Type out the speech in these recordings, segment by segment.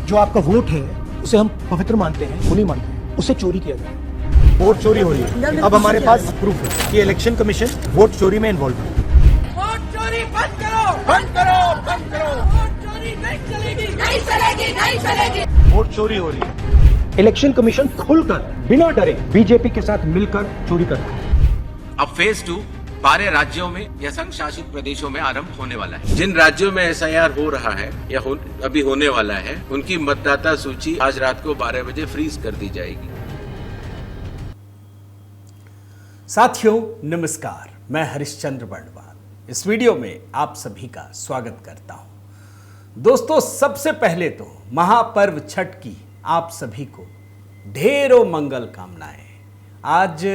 जो आपका वोट है उसे हम पवित्र मानते हैं, होली मानते हैं, उसे चोरी किया गया है। वोट चोरी हो रही है। अब हमारे पास प्रूफ है कि इलेक्शन कमीशन वोट चोरी में इन्वॉल्व है। वोट चोरी बंद करो, बंद करो, बंद करो। वोट चोरी नहीं चलेगी, नहीं चलेगी, नहीं चलेगी। वोट चोरी हो रही है। इलेक्शन कमीशन खुलकर बिना डरे बीजेपी के साथ मिलकर चोरी कर रहा है। अब फेज 2 12 राज्यों में या संघ शासित प्रदेशों में आरंभ होने वाला है। जिन राज्यों में एसआईआर हो रहा है या अभी होने वाला है, उनकी मतदाता सूची आज रात को 12 बजे फ्रीज कर दी जाएगी। साथियों नमस्कार, मैं हरिश्चंद्र बर्णवाल इस वीडियो में आप सभी का स्वागत करता हूं। दोस्तों, सबसे पहले तो महापर्व छठ की आप सभी को ढेरों मंगल कामनाएं। आज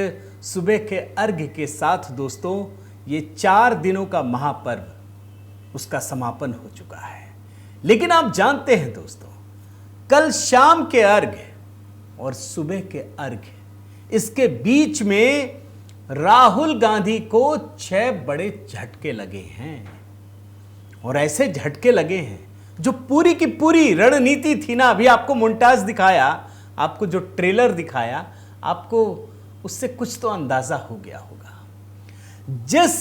सुबह के अर्घ्य के साथ दोस्तों ये 4 दिनों का महापर्व उसका समापन हो चुका है। लेकिन आप जानते हैं दोस्तों, कल शाम के अर्घ्य और सुबह के अर्घ्य, इसके बीच में राहुल गांधी को 6 बड़े झटके लगे हैं। और ऐसे झटके लगे हैं जो पूरी की पूरी रणनीति थी ना, अभी आपको मोन्टाज दिखाया, आपको जो ट्रेलर दिखाया, आपको उससे कुछ तो अंदाजा हो गया होगा। जिस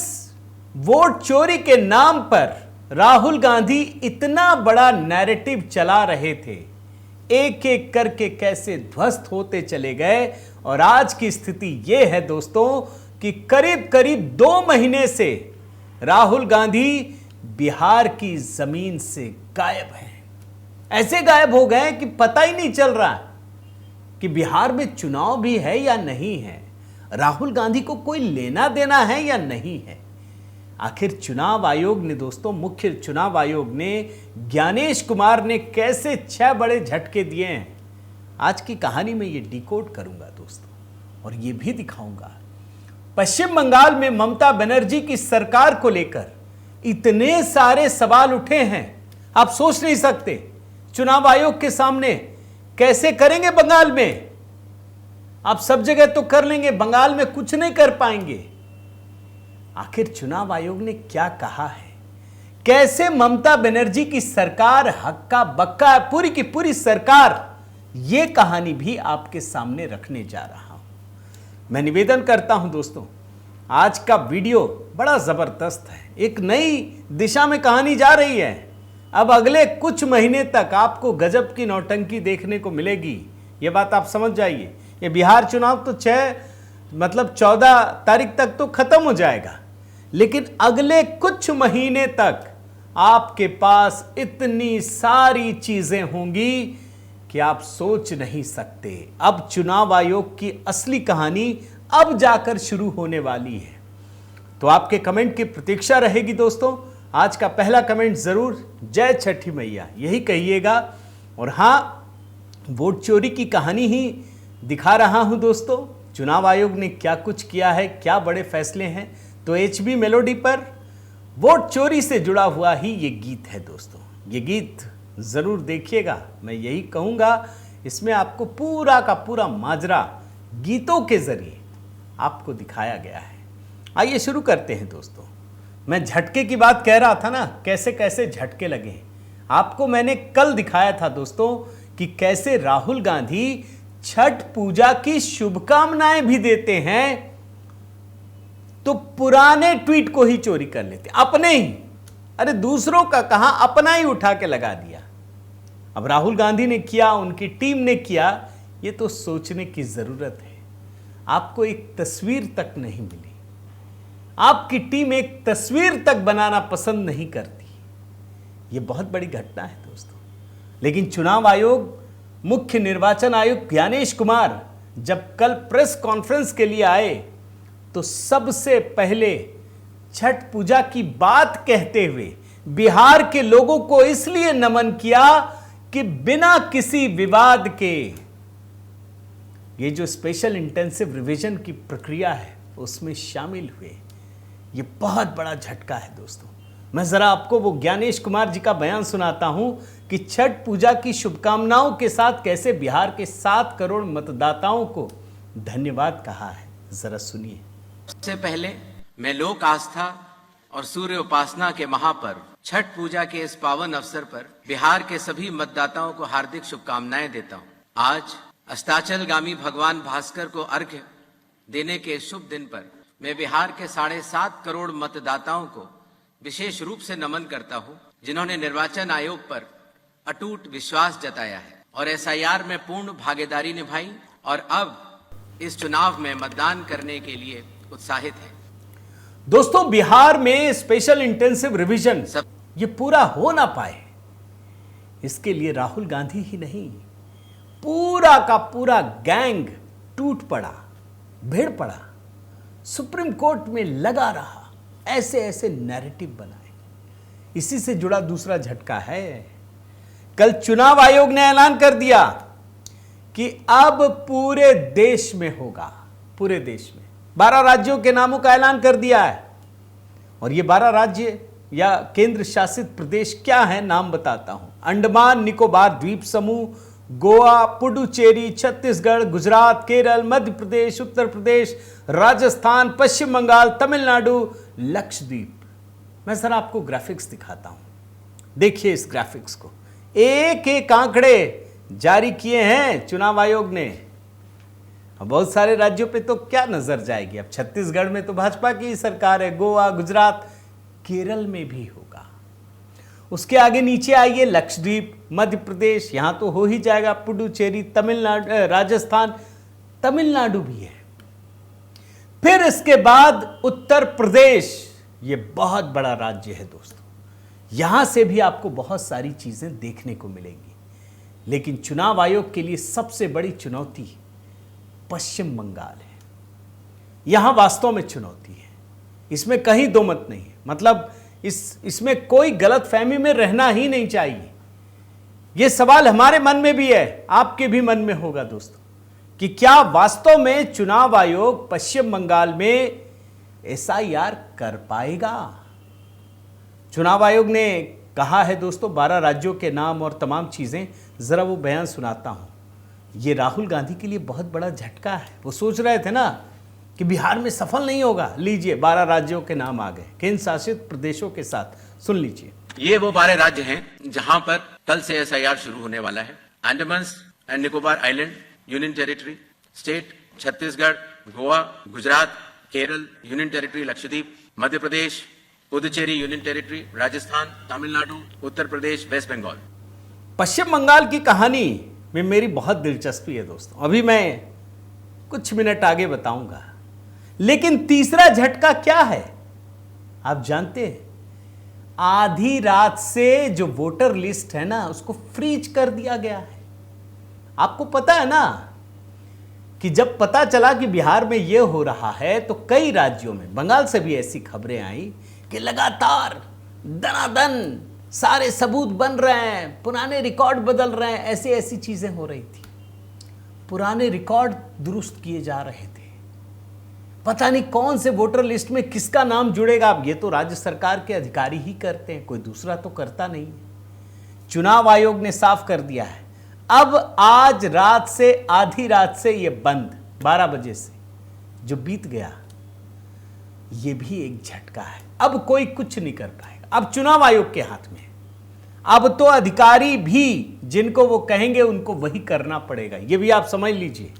वोट चोरी के नाम पर राहुल गांधी इतना बड़ा नैरेटिव चला रहे थे, एक एक करके कैसे ध्वस्त होते चले गए। और आज की स्थिति यह है दोस्तों कि करीब करीब 2 महीने से राहुल गांधी बिहार की जमीन से गायब हैं। ऐसे गायब हो गए कि पता ही नहीं चल रहा कि बिहार में चुनाव भी है या नहीं है, राहुल गांधी को कोई लेना देना है या नहीं है। आखिर चुनाव आयोग ने दोस्तों, मुख्य चुनाव आयोग ने, ज्ञानेश कुमार ने कैसे 6 बड़े झटके दिए हैं, आज की कहानी में ये डिकोड करूंगा दोस्तों, और ये भी दिखाऊंगा। पश्चिम बंगाल में ममता बनर्जी की सरकार को लेकर इतने सारे सवाल उठे हैं, आप सोच नहीं सकते। चुनाव आयोग के सामने कैसे करेंगे बंगाल में? आप सब जगह तो कर लेंगे, बंगाल में कुछ नहीं कर पाएंगे। आखिर चुनाव आयोग ने क्या कहा है? कैसे ममता बनर्जी की सरकार हक्का बक्का, पूरी की पूरी सरकार, यह कहानी भी आपके सामने रखने जा रहा हूं। मैं निवेदन करता हूं दोस्तों, आज का वीडियो बड़ा जबरदस्त है, एक नई दिशा में कहानी जा रही है। अब अगले कुछ महीने तक आपको गजब की नौटंकी देखने को मिलेगी, ये बात आप समझ जाइए। ये बिहार चुनाव तो 14 तारीख तक तो खत्म हो जाएगा, लेकिन अगले कुछ महीने तक आपके पास इतनी सारी चीजें होंगी कि आप सोच नहीं सकते। अब चुनाव आयोग की असली कहानी अब जाकर शुरू होने वाली है। तो आपके कमेंट की प्रतीक्षा रहेगी दोस्तों। आज का पहला कमेंट जरूर जय छठी मैया यही कहिएगा। और हाँ, वोट चोरी की कहानी ही दिखा रहा हूं दोस्तों। चुनाव आयोग ने क्या कुछ किया है, क्या बड़े फैसले हैं, तो HB मेलोडी पर वोट चोरी से जुड़ा हुआ ही ये गीत है दोस्तों। ये गीत जरूर देखिएगा, मैं यही कहूंगा। इसमें आपको पूरा का पूरा माजरा गीतों के जरिए आपको दिखाया गया है। आइए शुरू करते हैं दोस्तों। मैं झटके की बात कह रहा था ना, कैसे कैसे झटके लगे। आपको मैंने कल दिखाया था दोस्तों कि कैसे राहुल गांधी छठ पूजा की शुभकामनाएं भी देते हैं, तो पुराने ट्वीट को ही चोरी कर लेते, अपने ही। अरे दूसरों का कहां, अपना ही उठा के लगा दिया। अब राहुल गांधी ने किया, उनकी टीम ने किया, ये तो सोचने की जरूरत है। आपको एक तस्वीर तक नहीं मिली, आपकी टीम एक तस्वीर तक बनाना पसंद नहीं करती। यह बहुत बड़ी घटना है दोस्तों। लेकिन चुनाव आयोग, मुख्य निर्वाचन आयुक्त ज्ञानेश कुमार जब कल प्रेस कॉन्फ्रेंस के लिए आए, तो सबसे पहले छठ पूजा की बात कहते हुए बिहार के लोगों को इसलिए नमन किया कि बिना किसी विवाद के ये जो स्पेशल इंटेंसिव रिवीजन की प्रक्रिया है उसमें शामिल हुए। ये बहुत बड़ा झटका है दोस्तों। मैं जरा आपको वो ज्ञानेश कुमार जी का बयान सुनाता हूं कि छठ पूजा की शुभकामनाओं के साथ कैसे बिहार के 7 करोड़ मतदाताओं को धन्यवाद कहा है। जरा सुनिए। सबसे पहले मैं लोक आस्था और सूर्य उपासना के महापर्व छठ पूजा के इस पावन अवसर पर बिहार के सभी मतदाताओं को हार्दिक शुभकामनाएं देता हूं। आज अस्ताचलगामी भगवान भास्कर को अर्घ्य देने के शुभ दिन पर मैं बिहार के 7.5 करोड़ मतदाताओं को विशेष रूप से नमन करता हूं, जिन्होंने निर्वाचन आयोग पर अटूट विश्वास जताया है और एसआईआर में पूर्ण भागीदारी निभाई और अब इस चुनाव में मतदान करने के लिए उत्साहित है। दोस्तों, बिहार में स्पेशल इंटेंसिव रिवीजन ये पूरा हो ना पाए, इसके लिए राहुल गांधी ही नहीं, पूरा का पूरा गैंग टूट पड़ा, भिड़ पड़ा, सुप्रीम कोर्ट में लगा रहा, ऐसे ऐसे नैरेटिव बनाए। इसी से जुड़ा दूसरा झटका है, कल चुनाव आयोग ने ऐलान कर दिया कि अब पूरे देश में होगा, पूरे देश में 12 राज्यों के नामों का ऐलान कर दिया है। और ये 12 राज्य या केंद्र शासित प्रदेश क्या है, नाम बताता हूं। अंडमान निकोबार द्वीप समूह, गोवा, पुडुचेरी, छत्तीसगढ़, गुजरात, केरल, मध्य प्रदेश, उत्तर प्रदेश, राजस्थान, पश्चिम बंगाल, तमिलनाडु, लक्षद्वीप। मैं सर आपको ग्राफिक्स दिखाता हूं, देखिए इस ग्राफिक्स को। एक एक आंकड़े जारी किए हैं चुनाव आयोग ने। अब बहुत सारे राज्यों पे तो क्या नजर जाएगी, अब छत्तीसगढ़ में तो भाजपा की सरकार है, गोवा, गुजरात, केरल में भी होगा। उसके आगे नीचे आइए, लक्षद्वीप, मध्य प्रदेश, यहां तो हो ही जाएगा, पुडुचेरी, तमिलनाडु, राजस्थान, तमिलनाडु भी है। फिर इसके बाद उत्तर प्रदेश, ये बहुत बड़ा राज्य है दोस्तों, यहां से भी आपको बहुत सारी चीजें देखने को मिलेंगी। लेकिन चुनाव आयोग के लिए सबसे बड़ी चुनौती पश्चिम बंगाल है। यहां वास्तव में चुनौती है, इसमें कहीं दो मत नहीं है। मतलब इसमें कोई गलतफहमी में रहना ही नहीं चाहिए। यह सवाल हमारे मन में भी है, आपके भी मन में होगा दोस्तों, कि क्या वास्तव में चुनाव आयोग पश्चिम बंगाल में एसआईआर कर पाएगा। चुनाव आयोग ने कहा है दोस्तों 12 राज्यों के नाम और तमाम चीजें, जरा वो बयान सुनाता हूं। ये राहुल गांधी के लिए बहुत बड़ा झटका है। वो सोच रहे थे ना कि बिहार में सफल नहीं होगा, लीजिए 12 राज्यों के नाम आ गए, केंद्र शासित प्रदेशों के साथ। सुन लीजिए, ये वो 12 राज्य हैं जहां पर कल से एसआईआर शुरू होने वाला है। Andaman and Nicobar island union territory, state Chhattisgarh, Goa, Gujarat, Kerala union territory, Lakshadweep, Madhya Pradesh, Puducherry union territory, Rajasthan, Tamil Nadu, Uttar Pradesh, West Bengal. Paschim Bengal की कहानी में मेरी बहुत दिलचस्पी है दोस्तों, अभी मैं कुछ मिनट आगे बताऊंगा। लेकिन तीसरा झटका क्या है आप जानते हैं? आधी रात से जो वोटर लिस्ट है ना, उसको फ्रीज कर दिया गया है। आपको पता है ना कि जब पता चला कि बिहार में यह हो रहा है तो कई राज्यों में, बंगाल से भी ऐसी खबरें आई कि लगातार दनादन सारे सबूत बन रहे हैं, पुराने रिकॉर्ड बदल रहे हैं, ऐसी ऐसी चीजें हो रही थी। पुराने रिकॉर्ड दुरुस्त किए जा रहे थे। पता नहीं कौन से वोटर लिस्ट में किसका नाम जुड़ेगा। अब ये तो राज्य सरकार के अधिकारी ही करते हैं, कोई दूसरा तो करता नहीं है। चुनाव आयोग ने साफ कर दिया है, अब आज रात से, आधी रात से ये बंद, 12 बजे से जो बीत गया, ये भी एक झटका है। अब कोई कुछ नहीं कर पाएगा, अब चुनाव आयोग के हाथ में। अब तो अधिकारी भी जिनको वो कहेंगे उनको वही करना पड़ेगा, ये भी आप समझ लीजिए।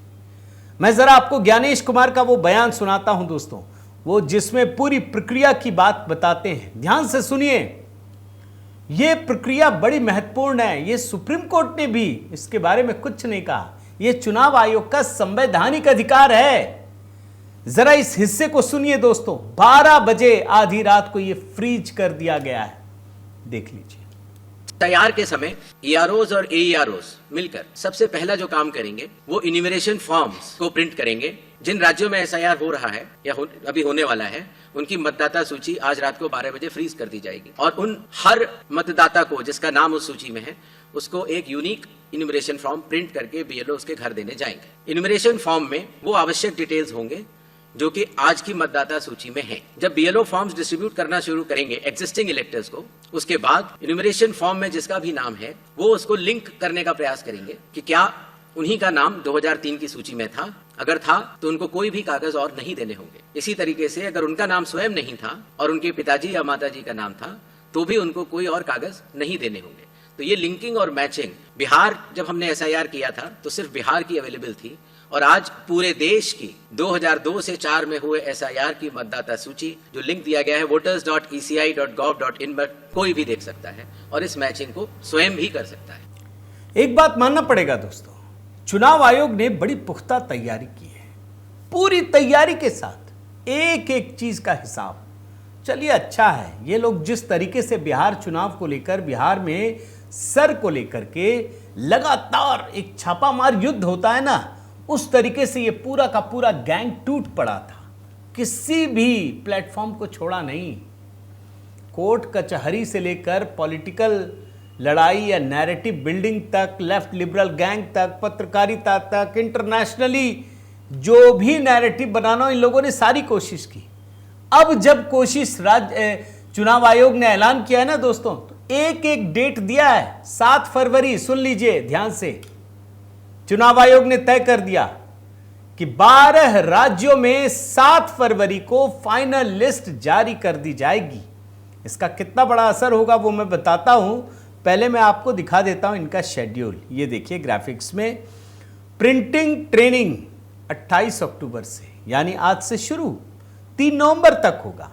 मैं जरा आपको ज्ञानेश कुमार का वो बयान सुनाता हूं दोस्तों, वो जिसमें पूरी प्रक्रिया की बात बताते हैं। ध्यान से सुनिए, ये प्रक्रिया बड़ी महत्वपूर्ण है। ये सुप्रीम कोर्ट ने भी इसके बारे में कुछ नहीं कहा, ये चुनाव आयोग का संवैधानिक अधिकार है। जरा इस हिस्से को सुनिए दोस्तों। 12 बजे आधी रात को ये फ्रीज कर दिया गया है, देख लीजिए। तैयार के समय ईआरओज और एईआरओज मिलकर सबसे पहला जो काम करेंगे वो इन्यूमरेशन फॉर्म्स को प्रिंट करेंगे। जिन राज्यों में एसआईआर हो रहा है या अभी होने वाला है, उनकी मतदाता सूची आज रात को 12 बजे फ्रीज कर दी जाएगी और उन हर मतदाता को जिसका नाम उस सूची में है, उसको एक यूनिक इन्यूमरेशन फॉर्म प्रिंट करके बीएलओ उसके घर देने जाएंगे। इन्यूमरेशन फॉर्म में वो आवश्यक डिटेल्स होंगे जो कि आज की मतदाता सूची में है। जब बीएलओ फॉर्म्स डिस्ट्रीब्यूट करना शुरू करेंगे एग्जिस्टिंग इलेक्टर्स को, उसके बाद इन्यूमरेशन फॉर्म में जिसका भी नाम है वो उसको लिंक करने का प्रयास करेंगे कि क्या उन्हीं का नाम 2003 की सूची में था। अगर था तो उनको कोई भी कागज और नहीं देने होंगे। इसी तरीके से अगर उनका नाम स्वयं नहीं था और उनके पिताजी या माताजी का नाम था तो भी उनको कोई और कागज नहीं देने होंगे। तो ये लिंकिंग और मैचिंग, बिहार जब हमने एसआईआर किया था तो सिर्फ बिहार की अवेलेबल थी, और आज पूरे देश की 2002 से 4 में हुए एसआईआर की मतदाता सूची जो लिंक दिया गया है voters.eci.gov.in पर कोई भी देख सकता है और इस मैचिंग को स्वयं भी कर सकता है। एक बात मानना पड़ेगा दोस्तों, चुनाव आयोग ने बड़ी पुख्ता तैयारी की है, पूरी तैयारी के साथ एक एक चीज का हिसाब। चलिए अच्छा है, ये लोग जिस तरीके से बिहार चुनाव को लेकर, बिहार में सर को लेकर के लगातार एक छापामार युद्ध होता है ना, उस तरीके से ये पूरा का पूरा गैंग टूट पड़ा था, किसी भी प्लेटफॉर्म को छोड़ा नहीं। कोर्ट कचहरी से लेकर पॉलिटिकल लड़ाई या नैरेटिव बिल्डिंग तक, लेफ्ट लिबरल गैंग तक, पत्रकारिता तक, इंटरनेशनली जो भी नैरेटिव बनाना, इन लोगों ने सारी कोशिश की। अब जब कोशिश चुनाव आयोग ने ऐलान किया है ना दोस्तों, तो एक एक डेट दिया है। 7 फरवरी, सुन लीजिए ध्यान से, चुनाव आयोग ने तय कर दिया कि 12 राज्यों में 7 फरवरी को फाइनल लिस्ट जारी कर दी जाएगी। इसका कितना बड़ा असर होगा वो मैं बताता हूं, पहले मैं आपको दिखा देता हूं इनका शेड्यूल। ये देखिए ग्राफिक्स में, प्रिंटिंग ट्रेनिंग 28 अक्टूबर से, यानी आज से शुरू 3 नवंबर तक होगा।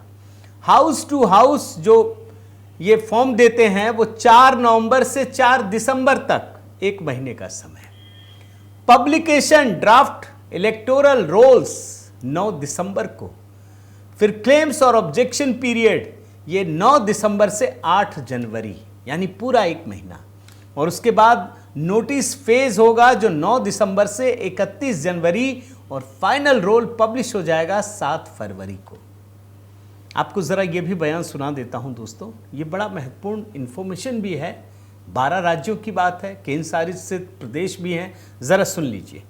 हाउस टू हाउस जो ये फॉर्म देते हैं वो 4 नवंबर से 4 दिसंबर तक, 1 महीने का समय। पब्लिकेशन ड्राफ्ट इलेक्टोरल रोल्स 9 दिसंबर को। फिर क्लेम्स और ऑब्जेक्शन पीरियड ये 9 दिसंबर से 8 जनवरी, यानी पूरा 1 महीना। और उसके बाद नोटिस फेज होगा जो 9 दिसंबर से 31 जनवरी, और फाइनल रोल पब्लिश हो जाएगा 7 फरवरी को। आपको जरा ये भी बयान सुना देता हूं दोस्तों, ये बड़ा महत्वपूर्ण इंफॉर्मेशन भी है। 12 राज्यों की बात है, केंद्र शासित प्रदेश भी हैं, जरा सुन लीजिए।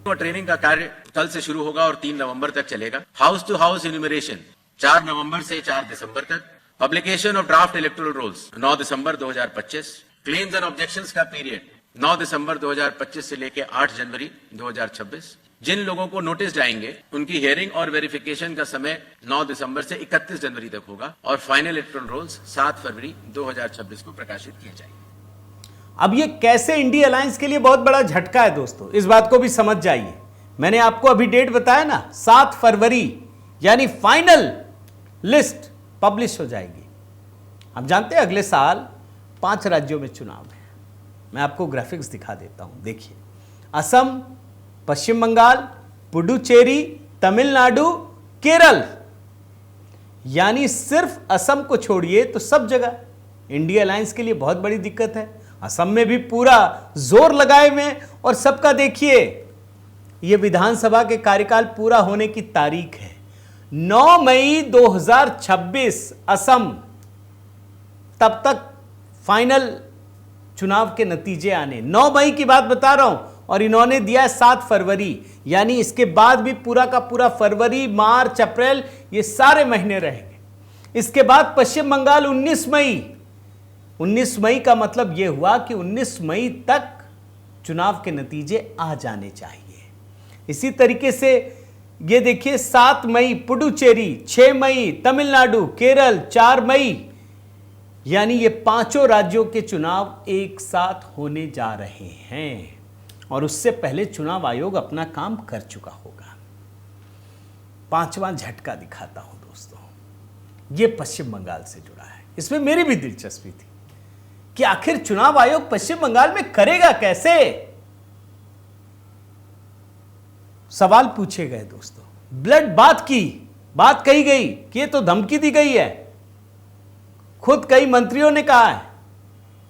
ट्रेनिंग का कार्य कल से शुरू होगा और 3 नवंबर तक चलेगा। हाउस टू हाउस इन्यूमरेशन 4 नवंबर से 4 दिसंबर तक। Publication of draft electoral rolls 9 December 2025। Claims and objections का पीरियड 9 दिसंबर 2025 से लेकर 8 जनवरी 2026। जिन लोगों को नोटिस जाएंगे उनकी हियरिंग और वेरिफिकेशन का समय 9 दिसंबर से 31 जनवरी तक होगा, और फाइनल इलेक्टोरल रोल्स 7 फरवरी 2026 को प्रकाशित किए जाएंगे। अब ये कैसे इंडी अलायंस के लिए बहुत बड़ा झटका है दोस्तों, इस बात को भी समझ जाइए। मैंने आपको अभी डेट बताया ना, 7 फरवरी, यानी फाइनल लिस्ट पब्लिश हो जाएगी। आप जानते हैं अगले साल 5 राज्यों में चुनाव है। मैं आपको ग्राफिक्स दिखा देता हूं, देखिए। असम, पश्चिम बंगाल, पुडुचेरी, तमिलनाडु, केरल, यानी सिर्फ असम को छोड़िए तो सब जगह इंडिया अलायंस के लिए बहुत बड़ी दिक्कत है। असम में भी पूरा जोर लगाए हुए, और सबका देखिए ये विधानसभा के कार्यकाल पूरा होने की तारीख है 9 मई 2026, असम। तब तक फाइनल चुनाव के नतीजे आने, 9 मई की बात बता रहा हूं, और इन्होंने दिया है 7 फरवरी, यानी इसके बाद भी पूरा का पूरा फरवरी, मार्च, अप्रैल, ये सारे महीने रहेंगे। इसके बाद पश्चिम बंगाल 19 मई। 19 मई का मतलब यह हुआ कि 19 मई तक चुनाव के नतीजे आ जाने चाहिए। इसी तरीके से ये देखिए 7 मई पुडुचेरी, 6 मई तमिलनाडु, केरल 4 मई, यानी ये 5 राज्यों के चुनाव एक साथ होने जा रहे हैं, और उससे पहले चुनाव आयोग अपना काम कर चुका होगा। 5वां झटका दिखाता हूं दोस्तों, ये पश्चिम बंगाल से जुड़ा है। इसमें मेरी भी दिलचस्पी थी कि आखिर चुनाव आयोग पश्चिम बंगाल में करेगा कैसे। सवाल पूछे गए दोस्तों, ब्लड बात कही गई कि ये तो धमकी दी गई है। खुद कई मंत्रियों ने कहा है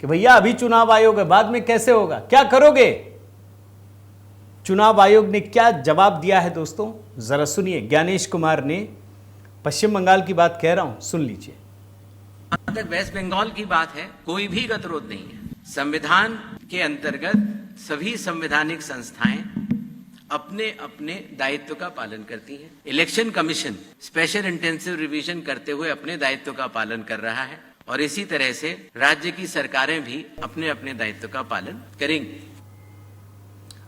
कि भैया अभी चुनाव आयोग है, बाद में कैसे होगा, क्या करोगे। चुनाव आयोग ने क्या जवाब दिया है दोस्तों, जरा सुनिए। ज्ञानेश कुमार ने, पश्चिम बंगाल की बात कह रहा हूं, सुन लीजिए। जहां तक वेस्ट बंगाल की बात है, कोई भी गतिरोध नहीं है। संविधान के अंतर्गत सभी संवैधानिक संस्थाएं अपने अपने दायित्व का पालन करती हैं। Election commission special intensive revision करते हुए अपने दायित्व का पालन कर रहा है, और इसी तरह से राज्य की सरकारें भी अपने अपने दायित्व का पालन करेंगी।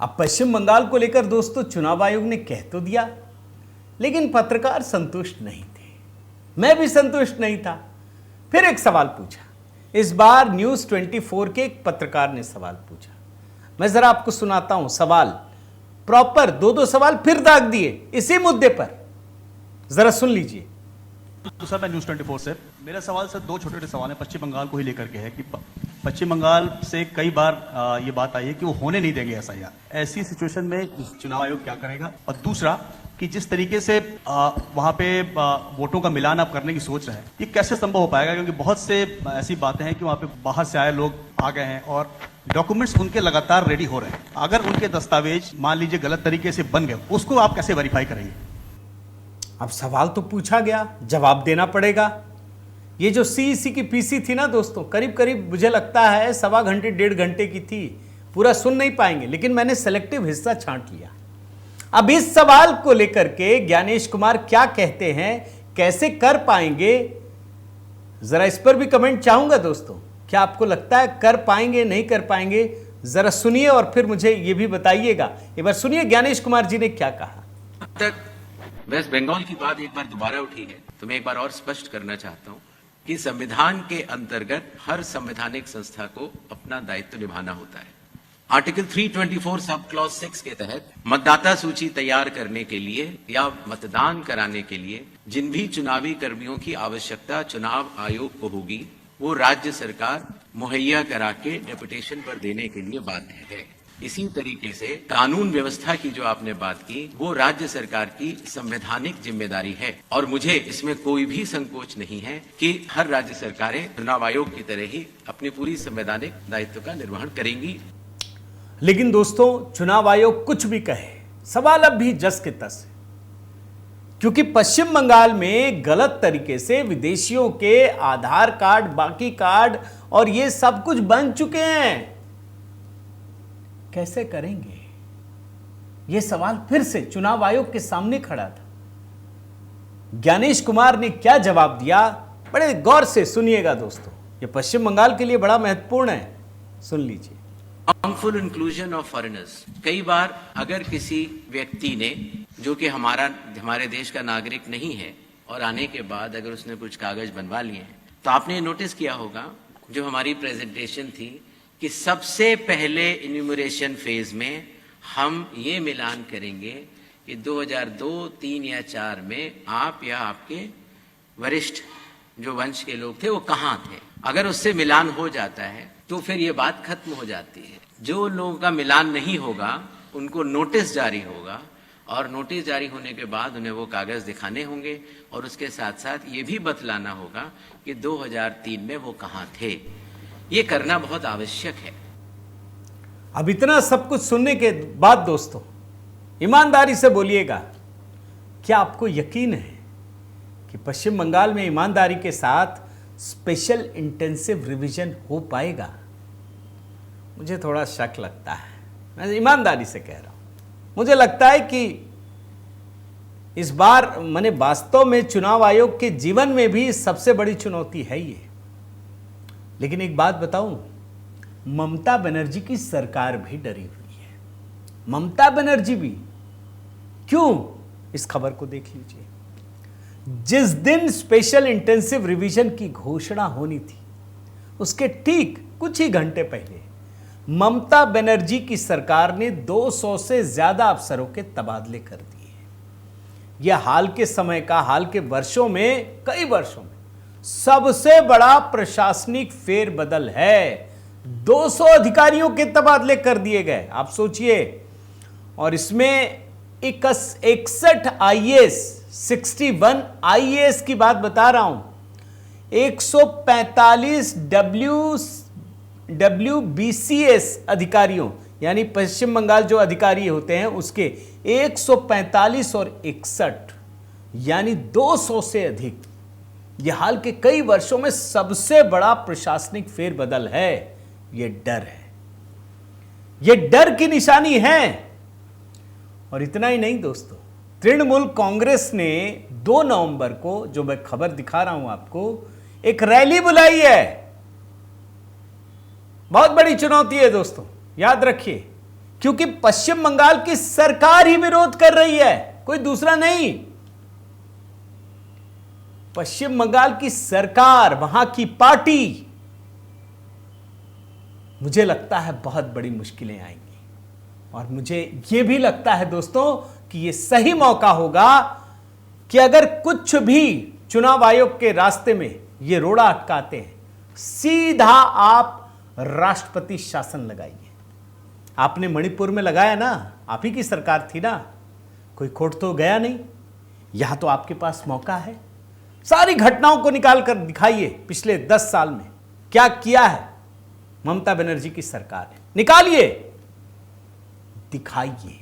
अब पश्चिम बंगाल को लेकर दोस्तों चुनाव आयोग ने कह तो दिया, लेकिन पत्रकार संतुष्ट नहीं थे, मैं भी संतुष्ट नहीं था। फिर एक सवाल पूछा। इस बार न्यूज़ 24 के एक पत्रकार ने सवाल पूछा। मैं जरा आपको सुनाता हूं सवाल, प्रॉपर दो सवाल फिर दाग दिए इसी मुद्दे पर, जरा सुन लीजिए। तो सर मैं न्यूज़ 24 से, मेरा सवाल सर दो छोटे छोटे सवाल हैं पश्चिम बंगाल को ही लेकर के है कि पश्चिम बंगाल से कई बार ये बात आई है कि वो होने नहीं देंगे एसआईआर। ऐसी सिचुएशन में चुनाव आयोग क्या करेगा? और दूसरा कि जिस तरीके से वहां पे वोटों का मिलान आप करने की सोच रहे हैं, ये कैसे संभव हो पाएगा? क्योंकि बहुत से ऐसी बातें हैं कि वहां पे बाहर से आए लोग आ गए हैं और डॉक्यूमेंट्स उनके लगातार रेडी हो रहे हैं। अगर उनके दस्तावेज मान लीजिए गलत तरीके से बन गए, उसको आप कैसे वेरीफाई करेंगे? अब सवाल तो पूछा गया, जवाब देना पड़ेगा। ये जो सीईसी की पीसी थी ना दोस्तों, करीब करीब मुझे लगता है 1.25 घंटे 1.5 घंटे की थी। पूरा सुन नहीं पाएंगे, लेकिन मैंने सेलेक्टिव हिस्सा छांट लिया। अब इस सवाल को लेकर के ज्ञानेश कुमार क्या कहते हैं, कैसे कर पाएंगे, जरा इस पर भी कमेंट चाहूंगा दोस्तों। क्या आपको लगता है कर पाएंगे, नहीं कर पाएंगे? जरा सुनिए और फिर मुझे यह भी बताइएगा। एक बार सुनिए ज्ञानेश कुमार जी ने क्या कहा। अब तक वेस्ट बंगाल की बात एक बार दोबारा उठी है, तो मैं एक बार और स्पष्ट करना चाहता हूं कि संविधान के अंतर्गत हर संवैधानिक संस्था को अपना दायित्व निभाना होता है। आर्टिकल 324 सब क्लॉज 6 के तहत मतदाता सूची तैयार करने के लिए या मतदान कराने के लिए जिन भी चुनावी कर्मियों की आवश्यकता चुनाव आयोग को होगी, वो राज्य सरकार मुहैया करा के डेपुटेशन पर देने के लिए बाध्य है। इसी तरीके से कानून व्यवस्था की जो आपने बात की, वो राज्य सरकार की संवैधानिक जिम्मेदारी है और मुझे इसमें कोई भी संकोच नहीं है कि हर राज्य सरकारें चुनाव आयोग की तरह ही अपनी पूरी संवैधानिक दायित्व का निर्वहन करेंगी। लेकिन दोस्तों, चुनाव आयोग कुछ भी कहे, सवाल अब भी जस के तस है, क्योंकि पश्चिम बंगाल में गलत तरीके से विदेशियों के आधार कार्ड, बाकी कार्ड और ये सब कुछ बन चुके हैं। कैसे करेंगे? यह सवाल फिर से चुनाव आयोग के सामने खड़ा था। ज्ञानेश कुमार ने क्या जवाब दिया, बड़े गौर से सुनिएगा दोस्तों। यह पश्चिम बंगाल के लिए बड़ा महत्वपूर्ण है, सुन लीजिए। Harmful inclusion of foreigners. कई बार अगर किसी व्यक्ति ने, जो कि हमारे देश का नागरिक नहीं है, और आने के बाद अगर उसने कुछ कागज बनवा लिए हैं, तो आपने नोटिस किया होगा जो हमारी प्रेजेंटेशन थी कि सबसे पहले इन्यूमरेशन फेज में हम ये मिलान करेंगे कि 2002, 3 या 4 में आप या आपके वरिष्ठ जो वंश के लोग थे वो कहाँ थे। अगर उससे मिलान हो जाता है तो फिर ये बात खत्म हो जाती है। जो लोगों का मिलान नहीं होगा उनको नोटिस जारी होगा और नोटिस जारी होने के बाद उन्हें वो कागज दिखाने होंगे और उसके साथ साथ ये भी बतलाना होगा कि 2003 में वो कहाँ थे। ये करना बहुत आवश्यक है। अब इतना सब कुछ सुनने के बाद दोस्तों, ईमानदारी से बोलिएगा, क्या आपको यकीन है कि पश्चिम बंगाल में ईमानदारी के साथ स्पेशल इंटेंसिव रिवीजन हो पाएगा? मुझे थोड़ा शक लगता है, मैं ईमानदारी से कह रहा हूं। मुझे लगता है कि इस बार मैंने वास्तव में चुनाव आयोग के जीवन में भी सबसे बड़ी चुनौती है ये। लेकिन एक बात बताऊं, ममता बनर्जी की सरकार भी डरी हुई है। ममता बनर्जी भी। क्यों? इस खबर को देख लीजिए। जिस दिन स्पेशल इंटेंसिव रिवीजन की घोषणा होनी थी, उसके ठीक कुछ ही घंटे पहले ममता बनर्जी की सरकार ने 200 से ज्यादा अफसरों के तबादले कर दिए। यह हाल के समय का, हाल के वर्षों में, कई वर्षों में सबसे बड़ा प्रशासनिक फेरबदल है। 200 अधिकारियों के तबादले कर दिए गए, आप सोचिए। और इसमें 61 आईएएस, 61 आईएएस की बात बता रहा हूं, 145 WBCS अधिकारियों, यानी पश्चिम बंगाल जो अधिकारी होते हैं उसके 145 और 61, यानी 200 से अधिक। यह हाल के कई वर्षों में सबसे बड़ा प्रशासनिक फेरबदल है। यह डर है, यह डर की निशानी है। और इतना ही नहीं दोस्तों, तृणमूल कांग्रेस ने 2 नवंबर को, जो मैं खबर दिखा रहा हूं आपको, एक रैली बुलाई है। बहुत बड़ी चुनौती है दोस्तों, याद रखिए, क्योंकि पश्चिम बंगाल की सरकार ही विरोध कर रही है, कोई दूसरा नहीं। पश्चिम बंगाल की सरकार, वहां की पार्टी, मुझे लगता है बहुत बड़ी मुश्किलें आएंगी। और मुझे यह भी लगता है दोस्तों कि यह सही मौका होगा कि अगर कुछ भी चुनाव आयोग के रास्ते में ये रोड़ा अटकाते हैं, सीधा आप राष्ट्रपति शासन लगाइए। आपने मणिपुर में लगाया ना, आप ही की सरकार थी ना, कोई खोट तो गया नहीं। यहां तो आपके पास मौका है, सारी घटनाओं को निकाल कर दिखाइए। पिछले 10 साल में क्या किया है ममता बनर्जी की सरकार ने, निकालिए, दिखाइए।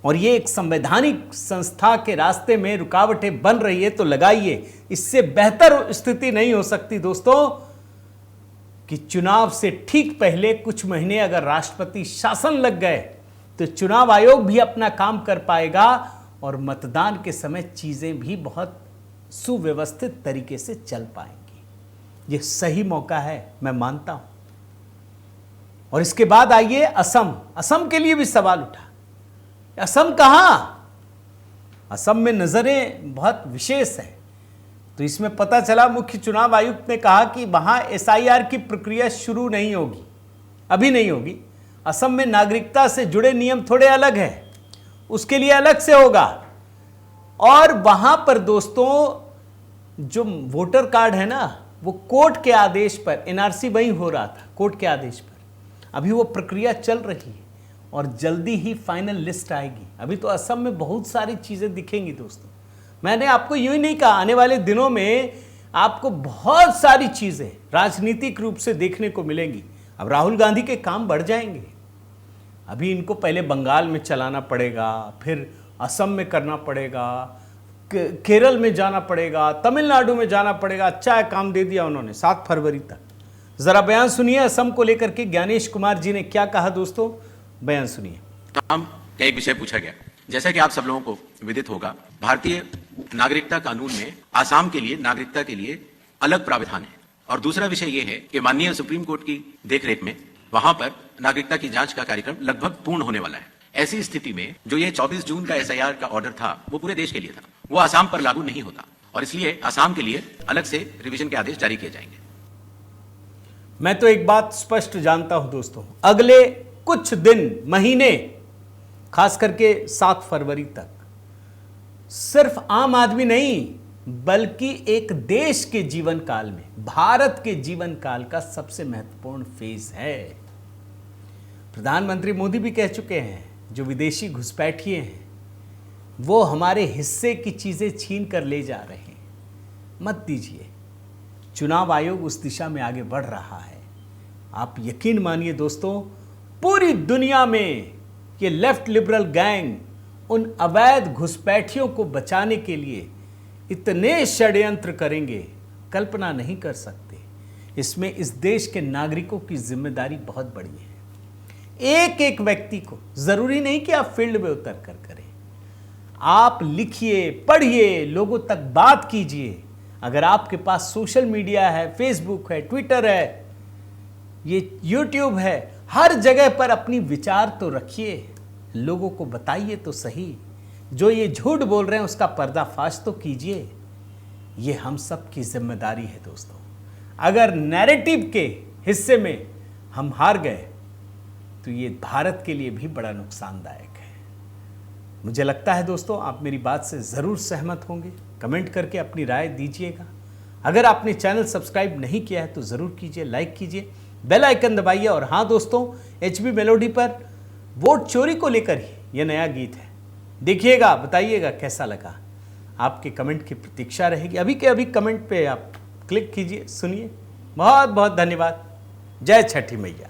और ये एक संवैधानिक संस्था के रास्ते में रुकावटें बन रही है तो लगाइए। इससे बेहतर स्थिति नहीं हो सकती दोस्तों कि चुनाव से ठीक पहले कुछ महीने अगर राष्ट्रपति शासन लग गए तो चुनाव आयोग भी अपना काम कर पाएगा और मतदान के समय चीजें भी बहुत सुव्यवस्थित तरीके से चल पाएंगी। यह सही मौका है, मैं मानता हूं। और इसके बाद आइए असम के लिए भी सवाल उठा। असम कहां? असम में नजरें बहुत विशेष हैं। तो इसमें पता चला मुख्य चुनाव आयुक्त ने कहा कि वहां एसआईआर की प्रक्रिया शुरू नहीं होगी, अभी नहीं होगी। असम में नागरिकता से जुड़े नियम थोड़े अलग हैं, उसके लिए अलग से होगा। और वहां पर दोस्तों जो वोटर कार्ड है ना, वो कोर्ट के आदेश पर, एनआरसी वहीं हो रहा था कोर्ट के आदेश पर, अभी वो प्रक्रिया चल रही है और जल्दी ही फाइनल लिस्ट आएगी। अभी तो असम में बहुत सारी चीजें दिखेंगी दोस्तों। मैंने आपको यूं ही नहीं कहा, आने वाले दिनों में आपको बहुत सारी चीजें राजनीतिक रूप से देखने को मिलेंगी। अब राहुल गांधी के काम बढ़ जाएंगे। अभी इनको पहले बंगाल में चलाना पड़ेगा, फिर असम में करना पड़ेगा, केरल में जाना पड़ेगा, तमिलनाडु में जाना पड़ेगा। अच्छा है, काम दे दिया उन्होंने 7 फरवरी तक। जरा बयान सुनिए असम को लेकर के ज्ञानेश कुमार जी ने क्या कहा दोस्तों, बयान सुनिए। तमाम कई विषय पूछा गया। जैसा कि आप सब लोगों को विदित होगा, भारतीय नागरिकता कानून में आसाम के लिए नागरिकता के लिए अलग प्रावधान है। और दूसरा विषय यह है कि माननीय सुप्रीम कोर्ट की देखरेख में वहां पर नागरिकता की जांच का कार्यक्रम लगभग पूर्ण होने वाला है। ऐसी स्थिति में जो ये 24 जून का एसआईआर का ऑर्डर था, वो पूरे देश के लिए था, वो आसाम पर लागू नहीं होता और इसलिए आसाम के लिए अलग से रिवीजन के आदेश जारी किए जाएंगे। मैं तो एक बात स्पष्ट जानता हूं दोस्तों, अगले कुछ दिन, महीने, खास करके 7 फरवरी तक सिर्फ आम आदमी नहीं बल्कि एक देश के जीवन काल में, भारत के जीवन काल का सबसे महत्वपूर्ण फेज है। प्रधानमंत्री मोदी भी कह चुके हैं, जो विदेशी घुसपैठिए हैं वो हमारे हिस्से की चीजें छीन कर ले जा रहे हैं, मत दीजिए। चुनाव आयोग उस दिशा में आगे बढ़ रहा है। आप यकीन मानिए दोस्तों, पूरी दुनिया में ये लेफ्ट लिबरल गैंग उन अवैध घुसपैठियों को बचाने के लिए इतने षड्यंत्र करेंगे, कल्पना नहीं कर सकते। इसमें इस देश के नागरिकों की जिम्मेदारी बहुत बड़ी है। एक एक व्यक्ति को, जरूरी नहीं कि आप फील्ड में उतर कर करें, आप लिखिए, पढ़िए, लोगों तक बात कीजिए। अगर आपके पास सोशल मीडिया है, फेसबुक है, ट्विटर है, ये यूट्यूब है, हर जगह पर अपनी विचार तो रखिए, लोगों को बताइए तो सही। जो ये झूठ बोल रहे हैं उसका पर्दाफाश तो कीजिए। ये हम सब की जिम्मेदारी है दोस्तों। अगर नैरेटिव के हिस्से में हम हार गए तो ये भारत के लिए भी बड़ा नुकसानदायक है। मुझे लगता है दोस्तों आप मेरी बात से ज़रूर सहमत होंगे। कमेंट करके अपनी राय दीजिएगा। अगर आपने चैनल सब्सक्राइब नहीं किया है तो ज़रूर कीजिए, लाइक कीजिए, बेल आइकन दबाइए। और हाँ दोस्तों, HB मेलोडी पर वोट चोरी को लेकर ही ये नया गीत है, देखिएगा, बताइएगा कैसा लगा। आपके कमेंट की प्रतीक्षा रहेगी। अभी के अभी कमेंट पे आप क्लिक कीजिए, सुनिए। बहुत बहुत धन्यवाद। जय छठी मैया।